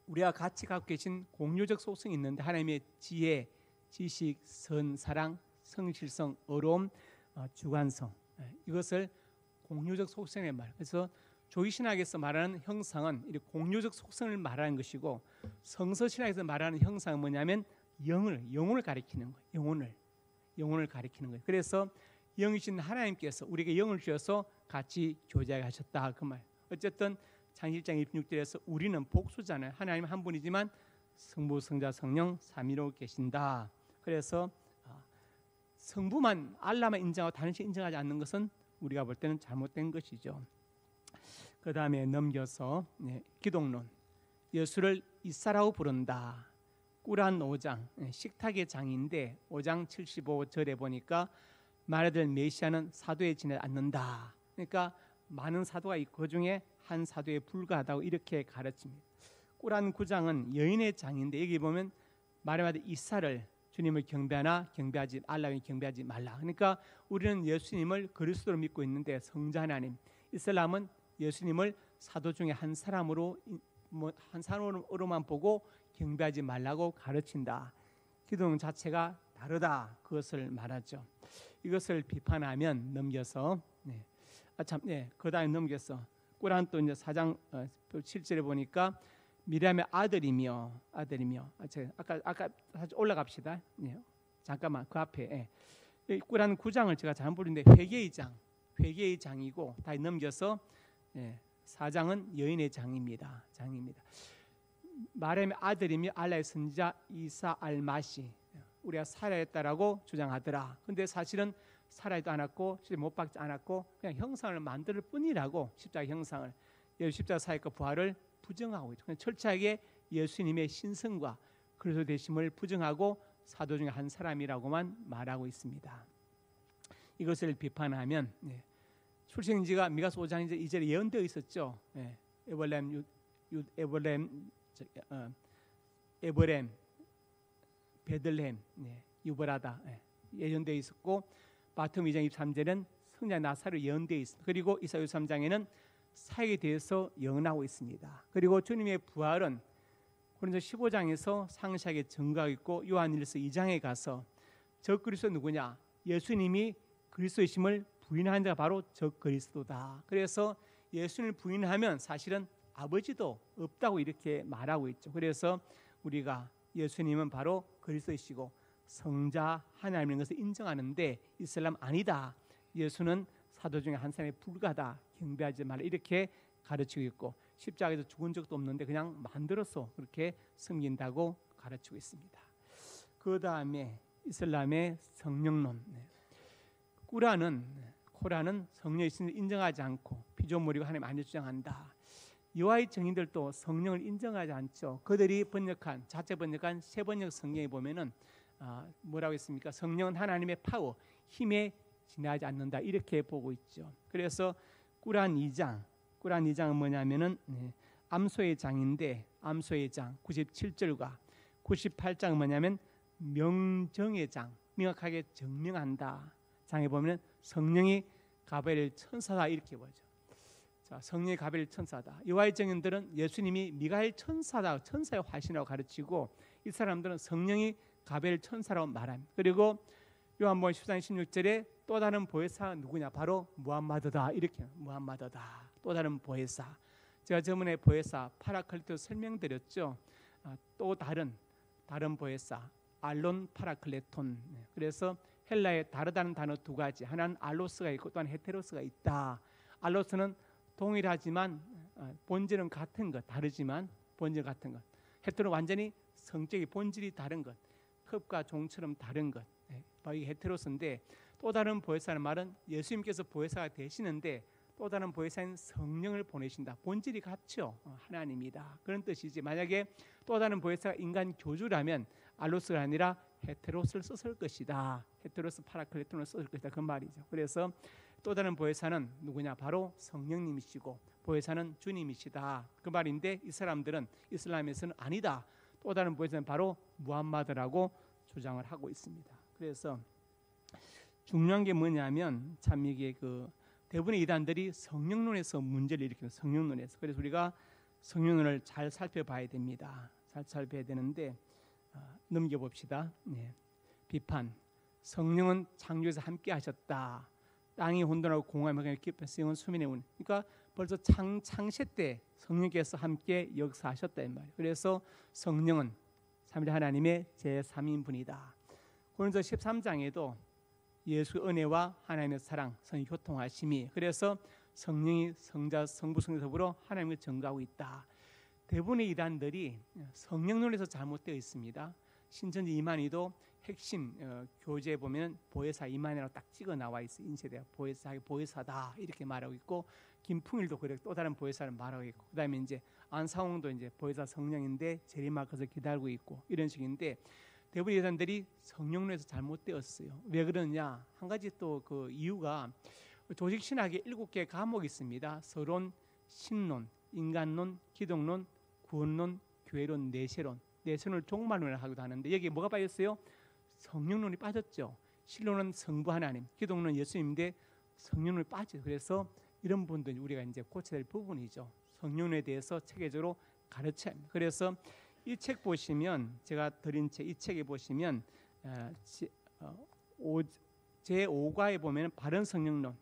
우리가 같이 갖고 계신 공유적 속성이 있는데 하나님의 지혜, 지식, 선, 사랑, 성실성, 어로움, 주관성 이것을 공유적 속성에 말. 그래서 조기신학에서 말하는 형상은 이 공유적 속성을 말하는 것이고 성서신학에서 말하는 형상은 뭐냐면 영혼을 가리키는 거예요. 영혼을 가리키는 거예요. 그래서 영이신 하나님께서 우리에게 영을 주셔서 같이 교제하게 하셨다 그 말. 어쨌든 창세기 1장 26절에서 우리는 복수잖아요. 하나님 한 분이지만 성부, 성자, 성령 삼위로 계신다. 그래서 성부만 알라만 인정하고 다른 신 인정하지 않는 것은 우리가 볼 때는 잘못된 것이죠. 그 다음에 넘겨서 기독론 예수를 이사라고 부른다. 꾸란 5장 식탁의 장인데 5장 75절에 보니까 말하들 메시아는 사도에 지내지 않는다. 그러니까 많은 사도가 있고 그중에 한 사도에 불과하다고 이렇게 가르칩니다. 꾸란 9장은 여인의 장인데 여기 보면 말하되 이사를 주님을 경배하나 경배하지 알라니 경배하지 말라. 그러니까 우리는 예수님을 그리스도로 믿고 있는데 성자 하나님 이슬람은 예수님을 사도 중에 한 사람으로만 보고 경배하지 말라고 가르친다. 기독론 자체가 다르다. 그것을 말하죠. 이것을 비판하면 넘겨서 그다음에 넘겨서 꾸란 또 이제 4장 7절에 보니까 미리암의 아들이며 아까 다시 올라갑시다. 잠깐만 그 앞에 꾸란 9장을 제가 잘못 부르는데 회개의 장이고 다시 넘겨서 4장은 여인의 장입니다. 마렘의 아들이며 알라의 선지자 이사 알마시 우리가 살아있다라고 주장하더라. 근데 사실은 살아있도 않았고 못 박지 않았고 그냥 형상을 만들 뿐이라고 십자가 형상을 십자가 사역과 부활을 부정하고 있죠. 철저하게 예수님의 신성과 그리스도 되심을 부정하고 사도 중에 한 사람이라고만 말하고 있습니다. 이것을 비판하면 출생지가 미가서 5장 2절에 예언되어 있었죠. 에버렘, 베들레헴, 유브라다 예언되어 있었고 마태복음 2장 23절은 성자 나사로 예언되어 있습니다. 그리고 이사야 3장에는 사역에 대해서 예언하고 있습니다. 그리고 주님의 부활은 고린도서 15장에서 상세하게 증거하고 있고 요한일서 2장에 가서 적 그리스도 누구냐? 예수님이 그리스도이심을 부인한 자가 바로 적 그리스도다. 그래서 예수님을 부인하면 사실은 아버지도 없다고 이렇게 말하고 있죠. 그래서 우리가 예수님은 바로 그리스도이시고 성자 하나님인 것을 인정하는데 이슬람 아니다. 예수는 사도 중에 한 사람에 불과하다. 경배하지 말라 이렇게 가르치고 있고 십자가에서 죽은 적도 없는데 그냥 만들어서 그렇게 섬긴다고 가르치고 있습니다. 그 다음에 이슬람의 성령론. 코란은 성령의 신을 인정하지 않고 피조물이고 하나님 아니라 주장한다. 여호와의 증인들도 성령을 인정하지 않죠. 그들이 자체 번역한 새 번역 성경에 보면은 뭐라고 했습니까? 성령은 하나님의 파워, 힘에 지나지 않는다 이렇게 보고 있죠. 그래서 꾸란 2장은 뭐냐면은 암소의 장인데 암소의 장 97절과 98장은 뭐냐면 명정의 장, 명확하게 정명한다. 장에 보면 성령이 가벨 천사다 이렇게 보죠. 자, 성령이 가벨 천사다. 여호와의 증인들은 예수님이 미가엘 천사다, 천사의 화신이라고 가르치고 이 사람들은 성령이 가벨 천사라고 말합니다. 그리고 요한복음 14장 16절에 또 다른 보혜사가 누구냐? 바로 무함마드다 이렇게 무함마드다. 또 다른 보혜사. 제가 저번에 보혜사 파라클리토 설명드렸죠. 또 다른 보혜사 알론 파라클레톤. 그래서 헬라에 다르다는 단어 두 가지. 하나는 알로스가 있고 또한 헤테로스가 있다. 알로스는 동일하지만 본질은 같은 것, 다르지만 본질 같은 것. 헤테로는 완전히 성격이 본질이 다른 것, 흡과 종처럼 다른 것. 바로 이게 헤테로스인데 또 다른 보혜사는 말은 예수님께서 보혜사가 되시는데 또 다른 보혜사인 성령을 보내신다. 본질이 같죠. 하나님이다. 그런 뜻이지. 만약에 또 다른 보혜사가 인간 교주라면 알로스가 아니라 헤테로스를 썼을 것이다. 헤테로스 파라클레톤을 썼을 것이다. 그 말이죠. 그래서 또 다른 보혜사는 누구냐? 바로 성령님이시고 보혜사는 주님이시다. 그 말인데 이 사람들은 이슬람에서는 아니다. 또 다른 보혜사는 바로 무함마드라고 주장을 하고 있습니다. 그래서 중요한 게 뭐냐면 참 이게 대부분의 이단들이 성령론에서 문제를 일으키는 성령론에서. 그래서 우리가 성령론을 잘 살펴봐야 됩니다. 잘 살펴야 되는데 넘겨봅시다. 비판. 성령은 창조에서 함께 하셨다. 땅이 혼돈하고 공허함에 깊은 영은 수면에 오는. 그러니까 벌써 창세 때 성령께서 함께 역사하셨다 이 말이에요. 그래서 성령은 삼위일 하나님의 제3인분이다. 고린도 13장에도 예수 은혜와 하나님의 사랑, 성령 교통하심이. 그래서 성령이 성자, 성부, 성령 더불어 하나님을 증거하고 있다. 대부분의 이단들이 성령론에서 잘못되어 있습니다. 신천지 이만희도 핵심 교재에 보면 보혜사 이만희라고 딱 찍어 나와 있어요. 인쇄되어 보혜사다 이렇게 말하고 있고 김풍일도 그래 또 다른 보혜사를 말하고 있고 그다음에 이제 안상홍도 이제 보혜사 성령인데 재림하셔서 기다리고 있고 이런 식인데 대부분 예산들이 성령론에서 잘못되었어요. 왜 그러냐? 한 가지 또 그 이유가 조직 신학에 7개 과목이 있습니다. 서론, 신론, 인간론, 기독론, 구원론, 교회론, 내세론. 내세론을 종말론을 하기도 하는데 여기 뭐가 빠졌어요? 성령론이 빠졌죠. 신론은 성부 하나님, 기독론은 예수님인데 성령론이 빠져. 그래서 이런 부분도 우리가 이제 고쳐야 될 부분이죠. 성령론에 대해서 체계적으로 가르쳐야 합니다. 그래서 이 책 보시면 제가 드린 책 이 책에 보시면 제5과에 보면 바른 성령론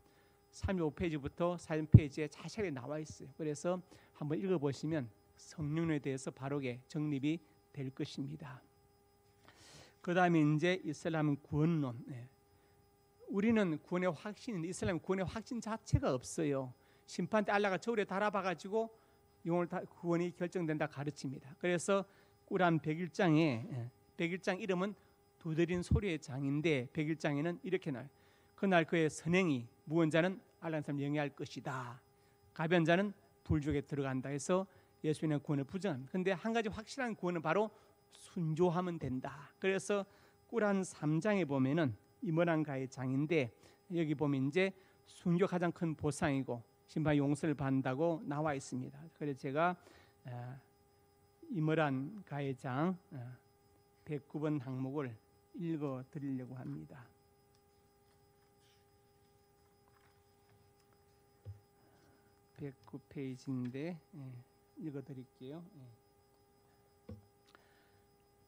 35페이지부터 40페이지에 자세하게 나와 있어요. 그래서 한번 읽어보시면 성령론에 대해서 바르게 정립이 될 것입니다. 그 다음에 이제 이슬람 구원론. 우리는 구원의 확신인데 이슬람 구원의 확신 자체가 없어요. 심판 때 알라가 저울에 달아봐가지고 영혼을 구원이 결정된다 가르칩니다. 그래서 꾸란 101장 이름은 두드린 소리의 장인데 101장에는 이렇게 나와요. 그날 그의 선행이 무언자는 알라는 사람 영위할 것이다. 가변자는 불족에 들어간다 해서 예수님의 구원을 부정합니다. 그런데 한 가지 확실한 구원은 바로 순조하면 된다. 그래서 꾸란 3장에 보면은 이머란가의 장인데 여기 보면 이제 순교 가장 큰 보상이고 심판 용서를 받는다고 나와 있습니다. 그래서 제가 이머란가의 장 109번 항목을 읽어 드리려고 합니다. 예. 109페이지인데 읽어 드릴게요.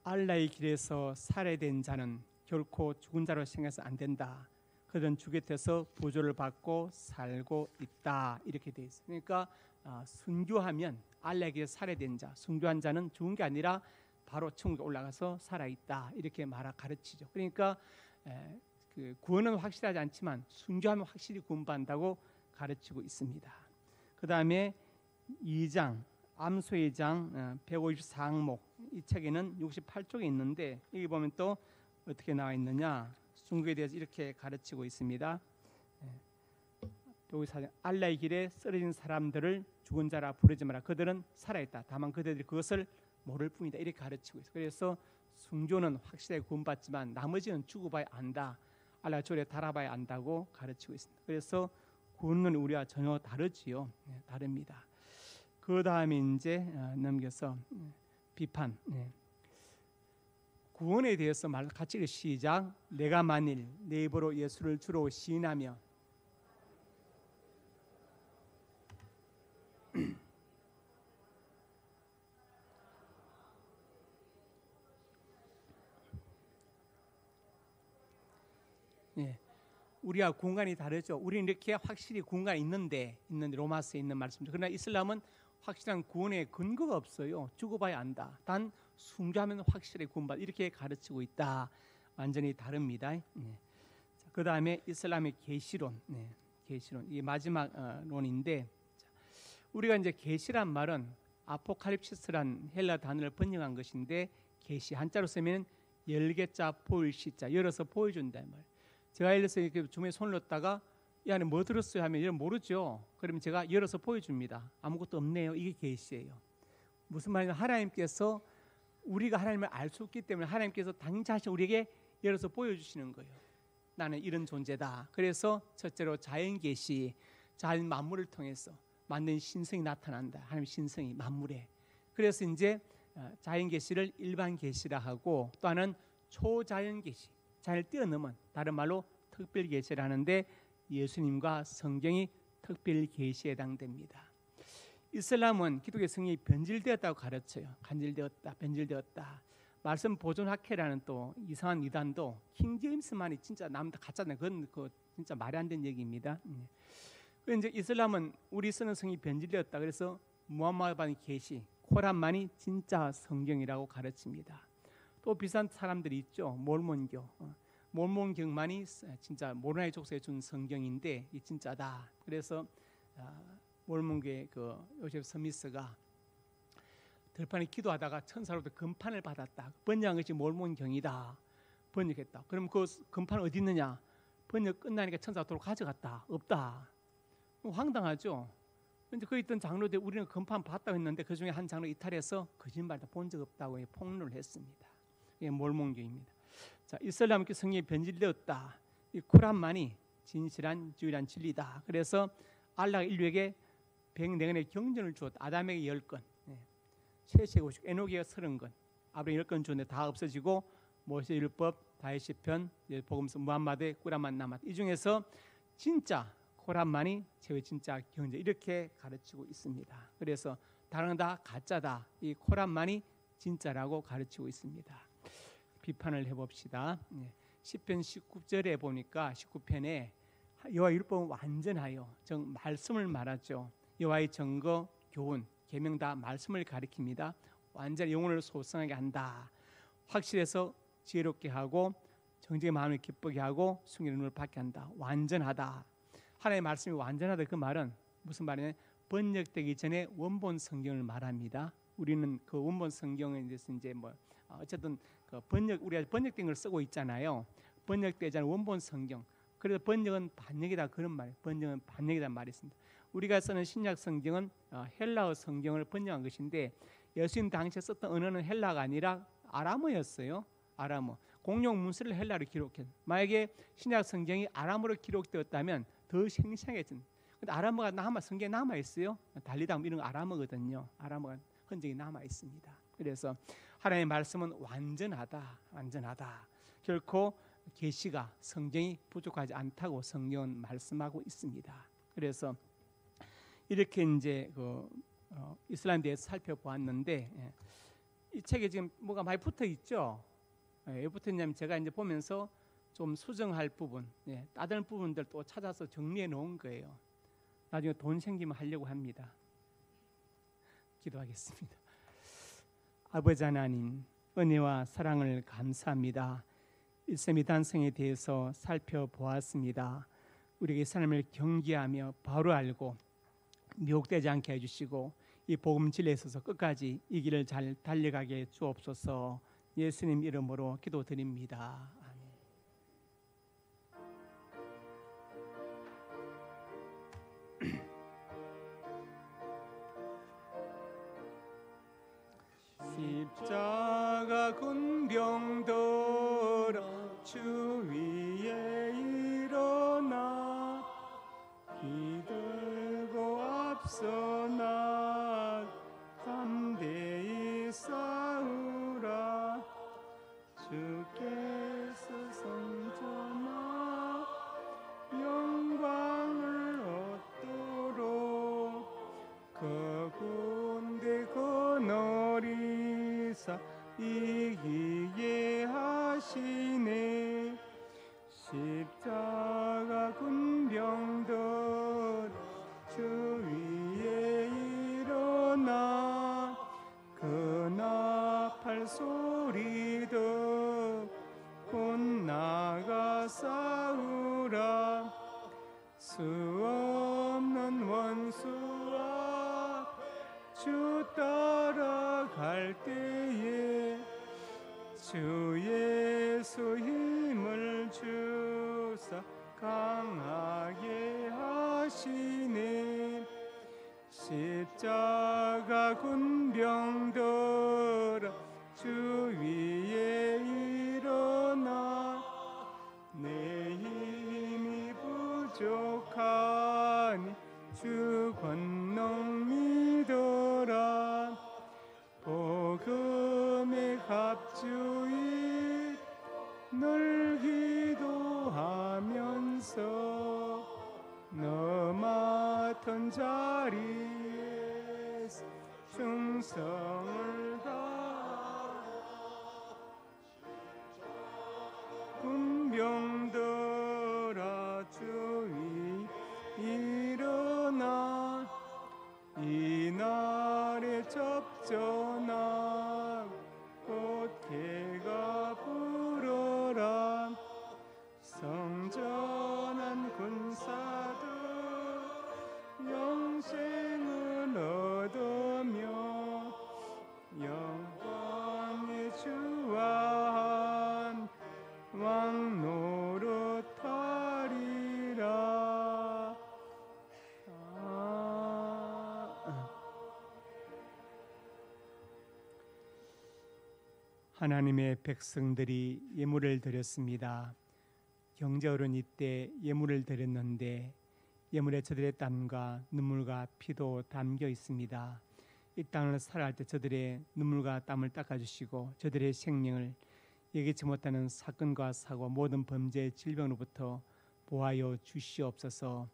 알라의 길에서 살해된 자는 결코 죽은 자로 생각해서 안 된다. 그들은 주 곁에서 보조를 받고 살고 있다. 이렇게 돼 있어요. 그러니까 순교하면 알라의 길에서 살해된 자, 순교한 자는 죽은 게 아니라 바로 천국에 올라가서 살아있다. 이렇게 가르치죠. 그러니까 그 구원은 확실하지 않지만 순교하면 확실히 구원받는다고 가르치고 있습니다. 그 다음에 2장 암소의 장 154항목 이 책에는 68쪽에 있는데 여기 보면 또 어떻게 나와 있느냐 순교에 대해서 이렇게 가르치고 있습니다. 알라의 길에 쓰러진 사람들을 죽은 자라 부르지 마라. 그들은 살아있다. 다만 그들이 그것을 모를 뿐이다. 이렇게 가르치고 있어요. 그래서 순교는 확실하게 구원받지만 나머지는 죽어봐야 안다. 알라 조례에 달아봐야 안다고 가르치고 있습니다. 그래서 구원은 우리와 전혀 다르지요. 다릅니다. 그 다음에 이제 넘겨서 비판. 구원에 대해서 같이 시작. 내가 만일 내 입으로 예수를 주로 시인하며 우리와 공간이 다르죠. 우리는 이렇게 확실히 공간이 있는데 로마서에 있는 말씀이죠. 그러나 이슬람은 확실한 구원의 근거가 없어요. 죽어봐야 안다. 단 순교하면 확실히 구원받아. 이렇게 가르치고 있다. 완전히 다릅니다. 그 다음에 이슬람의 계시론. 계시론. 이게 마지막 론인데, 우리가 이제 계시란 말은 아포칼립시스란 헬라 단어를 번역한 것인데, 계시 한자로 쓰면 열개자 보일 시자, 열어서 보여준다 말. 제가 예를 들어서 이렇게 주머니에 손을 넣었다가 이 안에 뭐 들었어요 하면 이런 모르죠. 그러면 제가 열어서 보여줍니다. 아무것도 없네요. 이게 계시예요. 무슨 말이냐? 하나님께서 우리가 하나님을 알 수 없기 때문에 하나님께서 당자신 우리에게 열어서 보여주시는 거예요. 나는 이런 존재다. 그래서 첫째로 자연 계시, 자연 만물을 통해서 만든 신성이 나타난다. 하나님 신성이 만물에. 그래서 이제 자연 계시를 일반 계시라 하고, 또 하나는 초자연 계시, 자연을 뛰어넘은, 다른 말로 특별 계시를 하는데 예수님과 성경이 특별 계시에 해당됩니다. 이슬람은 기독교 성경이 변질되었다고 가르쳐요. 간질되었다, 변질되었다. 말씀 보존학회라는 또 이상한 이단도 킹제임스만이 진짜 남다 가짜네. 그건 진짜 말이 안 되는 얘기입니다. 이제 이슬람은 우리 쓰는 성이 변질되었다. 그래서 무함마드의 계시, 코란만이 진짜 성경이라고 가르칩니다. 또 비슷한 사람들이 있죠. 몰몬교. 몰몬경만이 진짜 모로나의 족속에 준 성경인데 이 진짜다. 그래서 몰몬교의 그 요셉 스미스가 들판에 기도하다가 천사로부터 금판을 받았다. 번역한 것이 몰몬경이다. 번역했다. 그럼 그 금판 어디 있느냐? 번역 끝나니까 천사가 도로 가져갔다. 없다. 황당하죠. 근데 그 있던 장로들 우리는 금판 봤다고 했는데 그 중에 한 장로 이탈해서 거짓말다 본 적 없다고 폭로를 했습니다. 이게 몰몬교입니다. 자, 이슬람교 성경이 변질되었다. 이 쿠란만이 진실한 유일한 진리다. 그래서 알라가 인류에게 104건의 경전을 주었다. 아담에게 10건, 셋에게 50, 에녹에게 30건, 아브라함 10건 주었는데 다 없어지고 모세 율법, 다윗 시편, 복음서, 무함마드의 쿠란만 남았다. 이 중에서 진짜 쿠란만이 최후의 진짜 경전, 이렇게 가르치고 있습니다. 그래서 다른 건 다 가짜다. 이 쿠란만이 진짜라고 가르치고 있습니다. 비판을 해봅시다. 시편 19절에 보니까 19편에 여호와 율법은 완전하여, 정 말씀을 말하죠. 여호와의 증거, 교훈, 계명 다 말씀을 가리킵니다. 완전히 영혼을 소성하게 한다. 확실해서 지혜롭게 하고 정직의 마음을 기쁘게 하고 순결의 눈을 받게 한다. 완전하다. 하나님의 말씀이 완전하다. 그 말은 무슨 말이냐? 번역되기 전에 원본 성경을 말합니다. 우리는 그 원본 성경에 대해서 이제 어쨌든 그 우리가 번역된 걸 쓰고 있잖아요. 번역되지 않은 원본 성경. 그래서 번역은 반역이다 그런 말. 번역은 반역이란 말이 있습니다. 우리가 쓰는 신약 성경은 헬라어 성경을 번역한 것인데 예수님 당시에 썼던 언어는 헬라가 아니라 아람어였어요. 아람어. 공용 문서를 헬라로 기록해. 만약에 신약 성경이 아람어로 기록되었다면 더 생생해진. 근데 아람어가 성경에 남아 있어요. 달리다 이런 거 아람어거든요. 아람어가 흔적이 남아 있습니다. 그래서 하나님의 말씀은 완전하다. 완전하다. 결코 계시가 성경이 부족하지 않다고 성경은 말씀하고 있습니다. 그래서 이렇게 이제 이슬람에 대해서 살펴보았는데 이 책에 지금 뭐가 많이 붙어 있죠. 왜 붙어 있냐면 제가 이제 보면서 좀 수정할 부분, 다른 부분들 또 찾아서 정리해 놓은 거예요. 나중에 돈 생기면 하려고 합니다. 기도하겠습니다. 아버지 하나님, 은혜와 사랑을 감사합니다. 일세미 단성에 대해서 살펴보았습니다. 우리에게 하나님을 경계하며 바로 알고 미혹되지 않게 해주시고 이 복음 진리에 있어서 끝까지 이 길을 잘 달려가게 주옵소서. 예수님 이름으로 기도드립니다. 아멘. 십자가 군병들아 주 위에 일어나 기들고 앞서 나 담대히 싸우라 주께서 성전하 영광을 얻도록 그 군대 거너리사 이기게 하시네 십자가 군병들 주 위에 일어나 그 나팔 소리 듣고 나가 싸우라 수 없는 원수와 주 따라갈 때에 주 예수 힘을 주사 강하게 하시네 십자가 군병들아 주 위에 일어나 내 힘이 부족하니 주 권능 믿어라 복음의 갑주이 늘 기도하면서 너 맡은 자리에서 충성을 다하라 군병들아 주위 일어나 이날에 접전하 곧 개가 불어라 성전한 군사들 영생을 얻으며 영광의 주와 왕 노릇하리라. 하나님의 백성들이 예물을 드렸습니다. 경제어른 이때 예물을 드렸는데 예물에 저들의 땀과 눈물과 피도 담겨 있습니다. 이 땅을 살아갈 때 저들의 눈물과 땀을 닦아주시고 저들의 생명을 예기치 못하는 사건과 사고 모든 범죄 질병으로부터 보호하여 주시옵소서.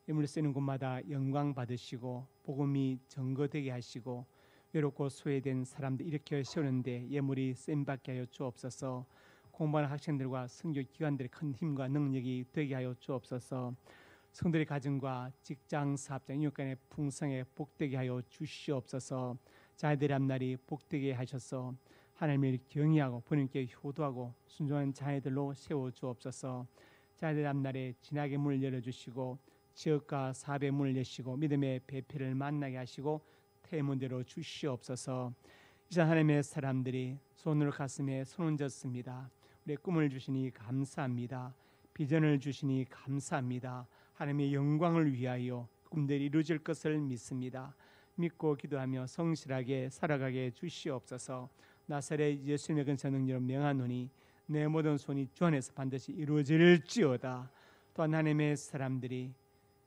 예물 쓰는 곳마다 영광 받으시고 복음이 증거되게 하시고 외롭고 소외된 사람들 일으켜 세우는데 예물이 쓰임받게 하여 주옵소서. 공부하는 학생들과 선교 기관들의 큰 힘과 능력이 되게 하여 주옵소서. 성도의 가정과 직장, 사업장, 인육간의 풍성에 복되게 하여 주시옵소서. 자녀들의 앞날이 복되게 하셔서 하나님을 경외하고 본인께 효도하고 순종한 자녀들로 세워 주옵소서. 자녀들의 앞날에 진학의 문을 열어주시고 지역과 사업의 문을 여시고 믿음의 배필을 만나게 하시고 태문대로 주시옵소서. 이제 하나님의 사람들이 손으로 가슴에 손 얹었습니다. 우리의 꿈을 주시니 감사합니다. 비전을 주시니 감사합니다. 하나님의 영광을 위하여 꿈들이 이루어질 것을 믿습니다. 믿고 기도하며 성실하게 살아가게 주시옵소서. 나사렛 예수님의 근사 능력으로 명하노니 내 모든 손이 주 안에서 반드시 이루어질지어다. 또한 하나님의 사람들이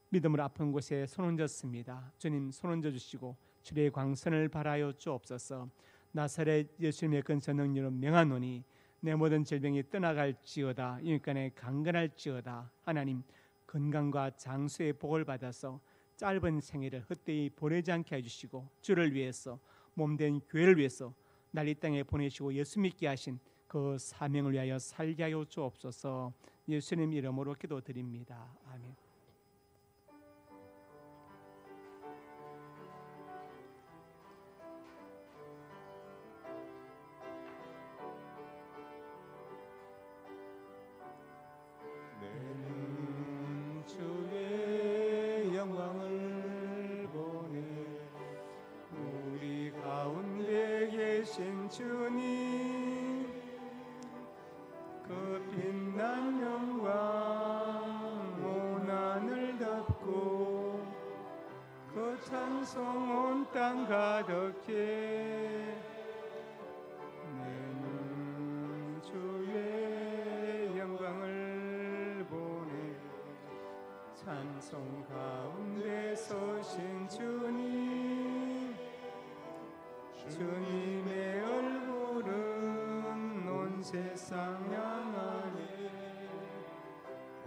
믿음으로 아픈 곳에 손 얹었습니다. 주님 손 얹어 주시고 주의 광선을 발하여 주옵소서. 나사렛 예수님의 근사 능력으로 명하노니 내 모든 질병이 떠나갈지어다. 인간에 강건할지어다. 하나님 건강과 장수의 복을 받아서 짧은 생애를 헛되이 보내지 않게 해주시고 주를 위해서 몸된 교회를 위해서 날 이 땅에 보내시고 예수 믿게 하신 그 사명을 위하여 살게 하여 주옵소서. 예수님 이름으로 기도드립니다. 아멘. 주의 영광을 보내 우리 가운데 계신 주님 그 빛난 영광 온 하늘 덮고 그 찬송 온 땅 가득해 주님의 얼굴은 온 세상 향하네.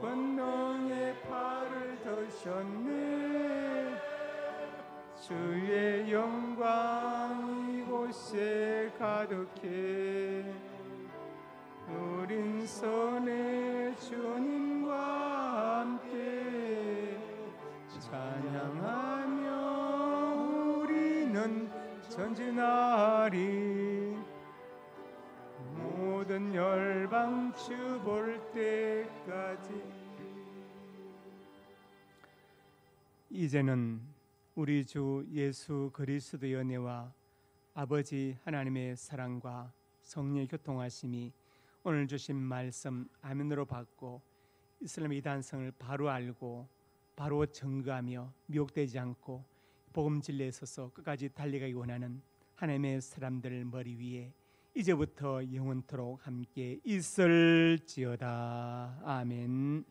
권능의 팔을 드셨네. 주의 영광 이곳에 가득해. 우린 선의 주님과 함께 찬양하며 우리는 전진하리. 모든 열방 주 볼 때까지. 이제는 우리 주 예수 그리스도의 은혜와 아버지 하나님의 사랑과 성령의 교통하심이 오늘 주신 말씀 아멘으로 받고 이슬람의 이단성을 바로 알고 바로 증거하며 미혹되지 않고 복음 진리에 서서 끝까지 달려가기 원하는 하나님의 사람들 머리 위에 이제부터 영원토록 함께 있을지어다. 아멘.